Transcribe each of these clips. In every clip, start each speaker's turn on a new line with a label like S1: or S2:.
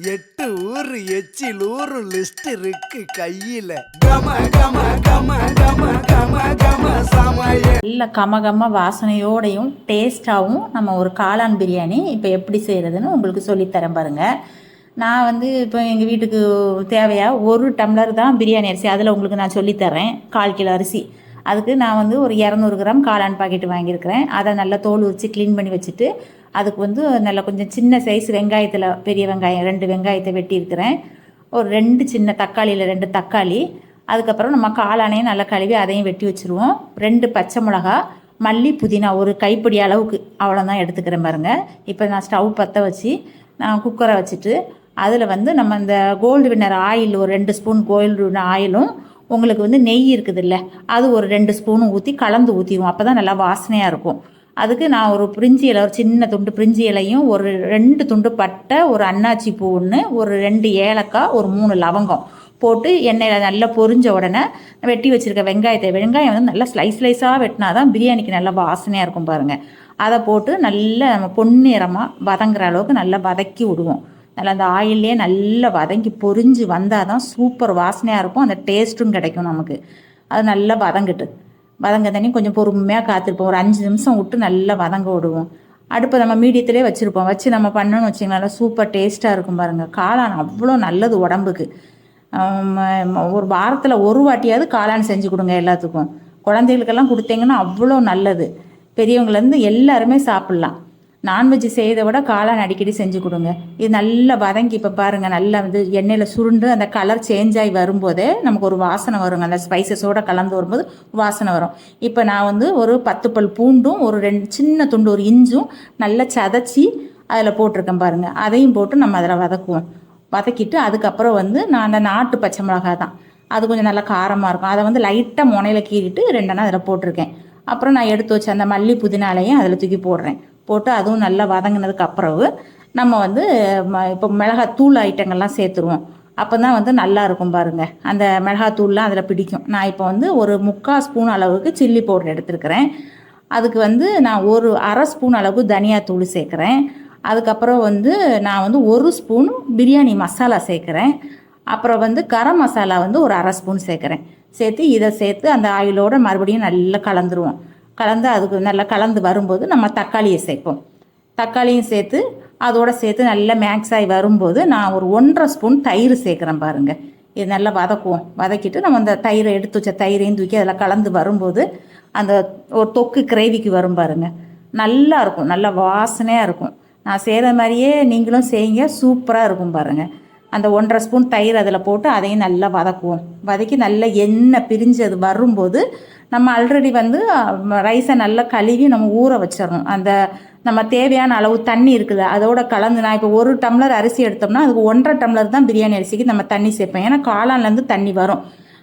S1: 8 ஊரு எச்சில் ஊரு லிஸ்ட் இருக்கு கையில. கம கம கம கம கம கம சமய
S2: நல்ல கமகம வாசனையோடையும் டேஸ்ட்டாகவும் நம்ம ஒரு காளான் பிரியாணி இப்போ எப்படி செய்கிறதுன்னு உங்களுக்கு சொல்லித்தரேன் பாருங்கள். நான் வந்து இப்போ எங்கள் வீட்டுக்கு தேவையாக 1 டம்ளர் தான் பிரியாணி அரிசி, அதில் உங்களுக்கு நான் சொல்லித்தரேன். 1/4 கிலோ அரிசி, அதுக்கு நான் வந்து ஒரு 200 கிராம் காளான் பாக்கெட்டு வாங்கியிருக்கிறேன். அதை நல்லா தோல் உரித்து க்ளீன் பண்ணி வச்சுட்டு, அதுக்கு வந்து நல்லா கொஞ்சம் சின்ன சைஸ் வெங்காயத்தில் பெரிய வெங்காயம் 2 வெங்காயத்தை வெட்டியிருக்கிறேன். ஒரு 2 சின்ன தக்காளியில் 2 தக்காளி, அதுக்கப்புறம் நம்ம காளானையும் நல்லா கழுவி அதையும் வெட்டி வச்சுருவோம். 2 பச்சை மிளகா, மல்லி புதினா ஒரு கைப்பிடி அளவுக்கு அவ்வளோதான் எடுத்துக்கிறேன் பாருங்கள். இப்போ நான் ஸ்டவ் பற்ற வச்சு நான் குக்கரை வச்சுட்டு, அதில் வந்து நம்ம இந்த கோல்டு வின்னர் ஆயில் ஒரு 2 ஸ்பூன் கோல்டு வின்னர் ஆயிலும், உங்களுக்கு வந்து நெய் இருக்குது இல்லை, அது ஒரு 2 ஸ்பூனும் ஊற்றி கலந்து ஊற்றிடுவோம். அப்போ தான் நல்லா வாசனையாக இருக்கும். அதுக்கு நான் ஒரு பிரிஞ்சி இலை, ஒரு சின்ன துண்டு பிரிஞ்சி இலையும், ஒரு 2 துண்டு பட்டை, ஒரு அன்னாச்சி பூ ஒன்று, ஒரு 2 ஏலக்காய், ஒரு 3 லவங்கம் போட்டு எண்ணெயில் நல்லா பொரிஞ்ச உடனே வெட்டி வச்சுருக்க வெங்காயம் வந்து நல்லா ஸ்லைஸாக வெட்டினா தான் பிரியாணிக்கு நல்லா வாசனையாக இருக்கும் பாருங்கள். அதை போட்டு நல்லா நம்ம பொன்னிறமாக வதங்குற அளவுக்கு நல்லா வதக்கி விடுவோம். நல்லா அந்த ஆயிலே நல்லா வதங்கி பொரிஞ்சு வந்தால் தான் சூப்பர் வாசனையாக இருக்கும், அந்த டேஸ்ட்டும் கிடைக்கும் நமக்கு. அது நல்லா வதங்க தண்ணி கொஞ்சம் பொறுமையாக காத்திருப்போம். ஒரு 5 நிமிஷம் விட்டு நல்லா வதங்க விடுவோம். அடுப்பை நம்ம மீடியத்திலே வச்சுருப்போம். வச்சு நம்ம பண்ணணும்னு வச்சிங்களா சூப்பர் டேஸ்ட்டாக இருக்கும் பாருங்கள். காளான் அவ்வளோ நல்லது உடம்புக்கு. ஒரு வாரத்தில் ஒரு வாட்டியாவது காளான் செஞ்சு கொடுங்க எல்லாத்துக்கும். குழந்தைகளுக்கெல்லாம் கொடுத்தீங்கன்னா அவ்வளோ நல்லது. பெரியவங்கலேருந்து எல்லாருமே சாப்பிட்லாம். நான்வெஜ் செய்கிறத விட காளான் அடிக்கடி செஞ்சு கொடுங்க. இது நல்லா வதங்கி இப்போ பாருங்கள், நல்லா வந்து எண்ணெயில் சுருண்டு அந்த கலர் சேஞ்ச் ஆகி வரும்போதே நமக்கு ஒரு வாசனை வருங்க. அந்த ஸ்பைசஸோடு கலந்து வரும்போது வாசனை வரும். இப்போ நான் வந்து ஒரு 10 பல் பூண்டும், ஒரு 2 சின்ன துண்டு ஒரு இஞ்சும் நல்லா சதைச்சி அதில் போட்டிருக்கேன் பாருங்கள். அதையும் போட்டு நம்ம அதில் வதக்குவோம். வதக்கிட்டு அதுக்கப்புறம் வந்து நான் அந்த நாட்டு பச்சை மிளகாய் தான், அது கொஞ்சம் நல்லா காரமாக இருக்கும். அதை வந்து லைட்டாக முனையில் கீறிட்டு 2 அதில் போட்டிருக்கேன். அப்புறம் நான் எடுத்து வச்ச அந்த மல்லி புதினாலையும் அதில் தூக்கி போடுறேன். போட்டு அதுவும் நல்லா வதங்கினதுக்கு அப்புறம் நம்ம வந்து இப்போ மிளகாத்தூள் ஐட்டங்கள்லாம் சேர்த்துருவோம். அப்போ தான் வந்து நல்லா இருக்கும் பாருங்கள். அந்த மிளகாத்தூள்லாம் அதில் பிடிக்கும். நான் இப்போ வந்து ஒரு 3/4 ஸ்பூன் அளவுக்கு சில்லி பவுடர் எடுத்துருக்கிறேன். அதுக்கு வந்து நான் ஒரு 1/2 ஸ்பூன் அளவுக்கு தனியாத்தூள் சேர்க்குறேன். அதுக்கப்புறம் வந்து நான் வந்து 1 ஸ்பூன் பிரியாணி மசாலா சேர்க்குறேன். அப்புறம் வந்து கரம் மசாலா வந்து ஒரு 1/2 ஸ்பூன் சேர்க்குறேன். இதை சேர்த்து அந்த ஆயிலோடு மறுபடியும் நல்லா கலந்துருவோம். கலந்து அதுக்கு நல்லா கலந்து வரும்போது நம்ம தக்காளியை சேர்ப்போம். தக்காளியும் சேர்த்து அதோடு சேர்த்து நல்லா மேக்ஸ் ஆகி வரும்போது நான் ஒரு 1/2 ஸ்பூன் தயிர் சேர்க்குறேன் பாருங்கள். இது நல்லா வதக்குவோம். வதக்கிட்டு நம்ம அந்த தயிரை எடுத்து வச்ச தயிரையும் தூக்கி அதில் கலந்து வரும்போது அந்த ஒரு தொக்கு கிரேவிக்கு வரும் பாருங்கள். நல்லா இருக்கும், நல்லா வாசனையாக இருக்கும். நான் செய்கிற மாதிரியே நீங்களும் செய்யுங்க, சூப்பராக இருக்கும் பாருங்கள். அந்த 1/2 ஸ்பூன் தயிர் அதில் போட்டு அதையும் நல்லா வதக்குவோம். வதக்கி நல்லா எண்ணெய் பிரிஞ்சு அது வரும்போது நம்ம ஆல்ரெடி வந்து ரைஸை நல்லா கழுவி நம்ம ஊற வச்சிடணும். அந்த நம்ம தேவையான அளவு தண்ணி இருக்குது அதோட கலந்து, நான் இப்போ 1 டம்ளர் அரிசி எடுத்தோம்னா அதுக்கு 1.5 டம்ளர் தான் பிரியாணி அரிசிக்கு நம்ம தண்ணி சேர்ப்பேன். ஏன்னா காளான்லேருந்து தண்ணி வரும்.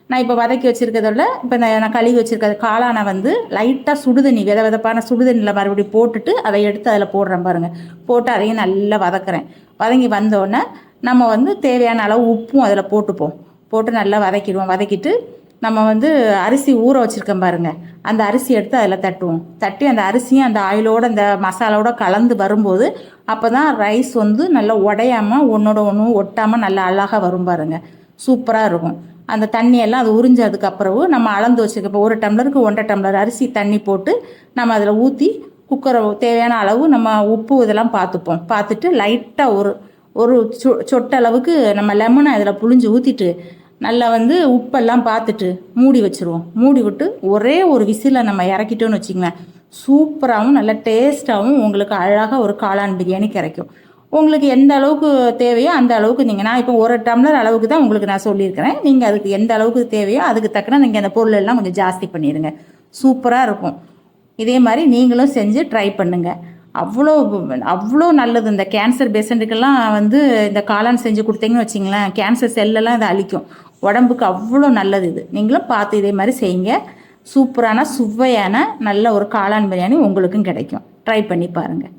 S2: நான் இப்போ வதக்கி வச்சுருக்கிறதோட இப்போ நான் கழுவி வச்சுருக்க காளானை வந்து லைட்டாக சுடுதண்ணி விதவிதப்பான சுடுதண்ணியில் மறுபடியும் போட்டுட்டு அதை எடுத்து அதில் போடுறேன் பாருங்கள். போட்டு அதையும் நல்லா வதக்குறேன். வதங்கி வந்தோடனே நம்ம வந்து தேவையான அளவு உப்பும் அதில் போட்டு நல்லா வதக்கிடுவோம். வதக்கிட்டு நம்ம வந்து அரிசி ஊற வச்சுருக்கோம் பாருங்கள், அந்த அரிசி எடுத்து அதில் தட்டி அந்த அரிசியும் அந்த ஆயிலோடு அந்த மசாலாவோட கலந்து வரும்போது அப்போ தான் ரைஸ் வந்து நல்லா உடையாமல் ஒன்றோட ஒன்று ஒட்டாமல் நல்லா அழகாக வரும் பாருங்கள். சூப்பராக இருக்கும். அந்த தண்ணியெல்லாம் அது உறிஞ்சதுக்கப்புறம் நம்ம அளந்து வச்சுருக்க இப்போ 1 டம்ளருக்கு 1.5 டம்ளர் அரிசி தண்ணி போட்டு நம்ம அதில் ஊற்றி குக்கரை தேவையான அளவு நம்ம உப்பு இதெல்லாம் பார்த்துட்டு லைட்டாக ஒரு சொட்டளவுக்கு நம்ம லெமனை அதில் புழிஞ்சு ஊற்றிட்டு நல்லா வந்து உப்பெல்லாம் பார்த்துட்டு மூடி வச்சுருவோம். மூடி விட்டு ஒரே ஒரு விசிலில் நம்ம இறக்கிட்டோன்னு வச்சிங்களேன், சூப்பராகவும் நல்ல டேஸ்ட்டாகவும் உங்களுக்கு அழகாக ஒரு காளான் பிரியாணி கிடைக்கும். உங்களுக்கு எந்த அளவுக்கு தேவையோ அந்த அளவுக்கு நான் இப்போ 1 டம்ளர் அளவுக்கு தான் உங்களுக்கு நான் சொல்லியிருக்கிறேன். நீங்கள் அதுக்கு எந்த அளவுக்கு தேவையோ அதுக்கு தக்கன நீங்கள் அந்த பொருள் எல்லாம் கொஞ்சம் ஜாஸ்தி பண்ணிடுங்க. சூப்பராக இருக்கும். இதே மாதிரி நீங்களும் செஞ்சு ட்ரை பண்ணுங்கள். அவ்வளோ நல்லது. இந்த கேன்சர் பேஷண்ட்டுக்கெல்லாம் வந்து இந்த காளான் செஞ்சு கொடுத்தீங்கன்னு வச்சிங்களேன், கேன்சர் செல்லெல்லாம் இதை அழிக்கும். உடம்புக்கு அவ்வளோ நல்லது இது. நீங்களும் பார்த்து இதே மாதிரி செய்யுங்க. சூப்பரான சுவையான நல்ல ஒரு காளான் பிரியாணி உங்களுக்கும் கிடைக்கும். ட்ரை பண்ணி பாருங்கள்.